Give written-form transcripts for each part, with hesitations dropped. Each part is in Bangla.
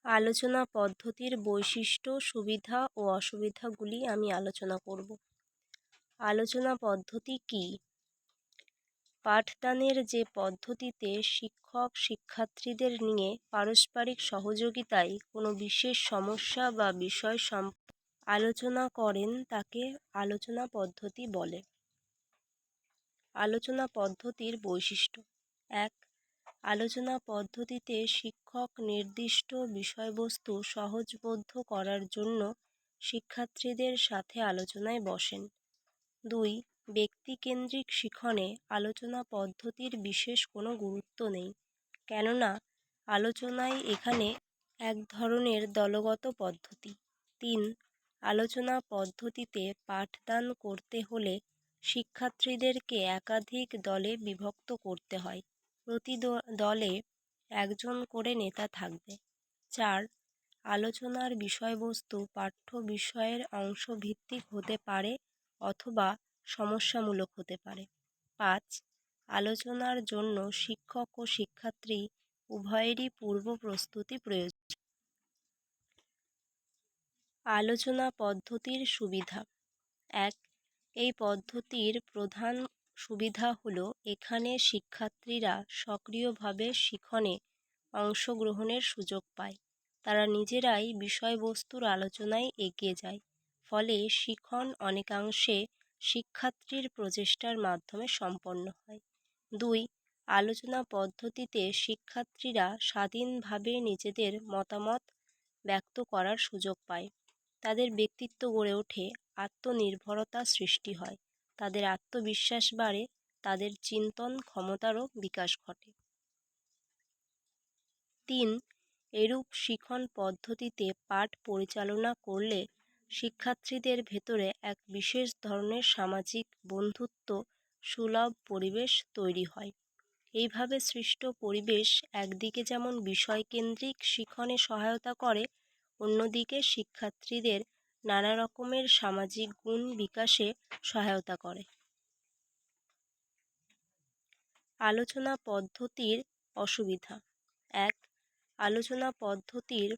আলোচনা পদ্ধতির বৈশিষ্ট্য, সুবিধা ও অসুবিধাগুলি আমি আলোচনা করব। আলোচনা পদ্ধতি কী? পাঠদানের যে পদ্ধতিতে শিক্ষক শিক্ষার্থীদের নিয়ে পারস্পরিক সহযোগিতায় কোনো বিশেষ সমস্যা বা বিষয় আলোচনা করেন তাকে আলোচনা পদ্ধতি বলে। আলোচনা পদ্ধতির বৈশিষ্ট্য: 1. আলোচনা পদ্ধতিতে শিক্ষক নির্দিষ্ট বিষয়বস্তু সহজবোধ্য করার জন্য শিক্ষার্থীদের সাথে আলোচনায় বসেন। 2. ব্যক্তিকেন্দ্রিক শিক্ষণে আলোচনা পদ্ধতির বিশেষ কোনো গুরুত্ব নেই, কেননা আলোচনায় এখানে এক ধরনের দলগত পদ্ধতি। 3. আলোচনা পদ্ধতিতে পাঠদান করতে হলে শিক্ষার্থীদেরকে একাধিক দলে বিভক্ত করতে হয়। প্রতি দলে একজন করে নেতা থাকবে। 4. আলোচনার বিষয়বস্তু পাঠ্য বিষয়ের অংশভিত্তিক হতে পারে অথবা সমস্যামূলক হতে পারে। 5. আলোচনার জন্য শিক্ষক ও শিক্ষার্থী উভয়েরই পূর্ব প্রস্তুতি প্রয়োজন। আলোচনা পদ্ধতির সুবিধা: 1. এই পদ্ধতির প্রধান সুবিধা হলো এখানে শিক্ষার্থীরা সক্রিয়ভাবে শিক্ষণে অংশগ্রহণের সুযোগ পায়। তারা নিজেরাই বিষয়বস্তুর আলোচনায় এগিয়ে যায়, ফলে শিক্ষণ অনেকাংশে শিক্ষার্থীর প্রচেষ্টার মাধ্যমে সম্পন্ন হয়। 2. আলোচনা পদ্ধতিতে শিক্ষার্থীরা স্বাধীনভাবে নিজেদের মতামত ব্যক্ত করার সুযোগ পায়। তাদের ব্যক্তিত্ব গড়ে ওঠে, আত্মনির্ভরতা সৃষ্টি হয়, তাদের আত্মবিশ্বাস বাড়ে, তাদের চিন্তন ক্ষমতারও বিকাশ ঘটে। 3. এরূপ শিক্ষণ পদ্ধতিতে পাঠ পরিচালনা করলে শিক্ষার্থীদের ভেতরে এক বিশেষ ধরনের সামাজিক বন্ধুত্ব সুলভ পরিবেশ তৈরি হয়। এইভাবে সৃষ্ট পরিবেশ একদিকে যেমন বিষয়কেন্দ্রিক শিক্ষণে সহায়তা করে, অন্যদিকে শিক্ষার্থীদের নানা রকমের সামাজিক গুণ বিকাশে সহায়তা করে। আলোচনা পদ্ধতির অসুবিধা: 1. আলোচনা পদ্ধতির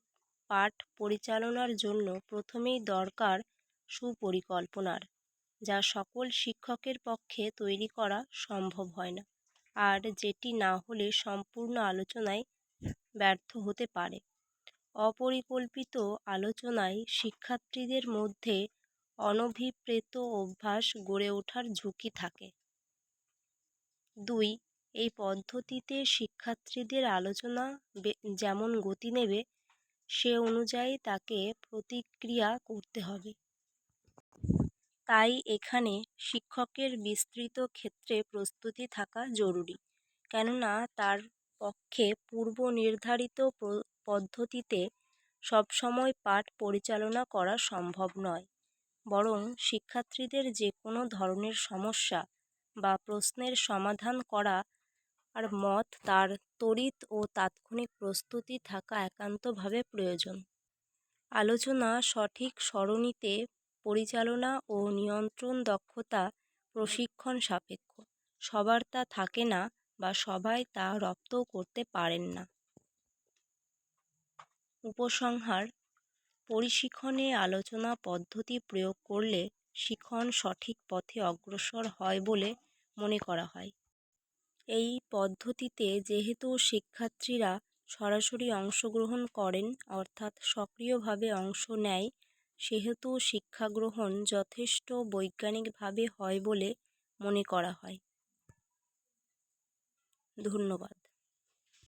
পাঠ পরিচালনার জন্য প্রথমেই দরকার সুপরিকল্পনার, যা সকল শিক্ষকের পক্ষে তৈরি করা সম্ভব হয় না, আর যেটি না হলে সম্পূর্ণ আলোচনায় ব্যর্থ হতে পারে। অপরিকল্পিত আলোচনায় শিক্ষার্থীদের মধ্যে অনভিপ্রেত অভ্যাস গড়ে ওঠার ঝুঁকি থাকে। 2. এই পদ্ধতিতে শিক্ষার্থীদের আলোচনা যেমন গতি নেবে, সে অনুযায়ী তাকে প্রতিক্রিয়া করতে হবে। তাই এখানে শিক্ষকের বিস্তৃত ক্ষেত্রে প্রস্তুতি থাকা জরুরি, কেননা তার পক্ষে পূর্ব নির্ধারিত পদ্ধতিতে সবসময় পাঠ পরিচালনা করা সম্ভব নয়। বরং শিক্ষার্থীদের যে কোনো ধরনের সমস্যা বা প্রশ্নের সমাধান করা আর তার তড়িৎ ও তাৎক্ষণিক প্রস্তুতি থাকা একান্তভাবে প্রয়োজন। আলোচনা সঠিক সরণিতে পরিচালনা ও নিয়ন্ত্রণ দক্ষতা প্রশিক্ষণ সাপেক্ষ। সবার তা থাকে না বা সবাই তা রপ্তও করতে পারেন না। উপসংহার: পরিশিক্ষণে আলোচনা পদ্ধতি প্রয়োগ করলে শিক্ষণ সঠিক পথে অগ্রসর হয় বলে মনে করা হয়। এই পদ্ধতিতে যেহেতু শিক্ষার্থীরা সরাসরি অংশগ্রহণ করেন, অর্থাৎ সক্রিয়ভাবে অংশ নেয়, সেহেতু শিক্ষাগ্রহণ যথেষ্ট বৈজ্ঞানিকভাবে হয় বলে মনে করা হয়। ধন্যবাদ।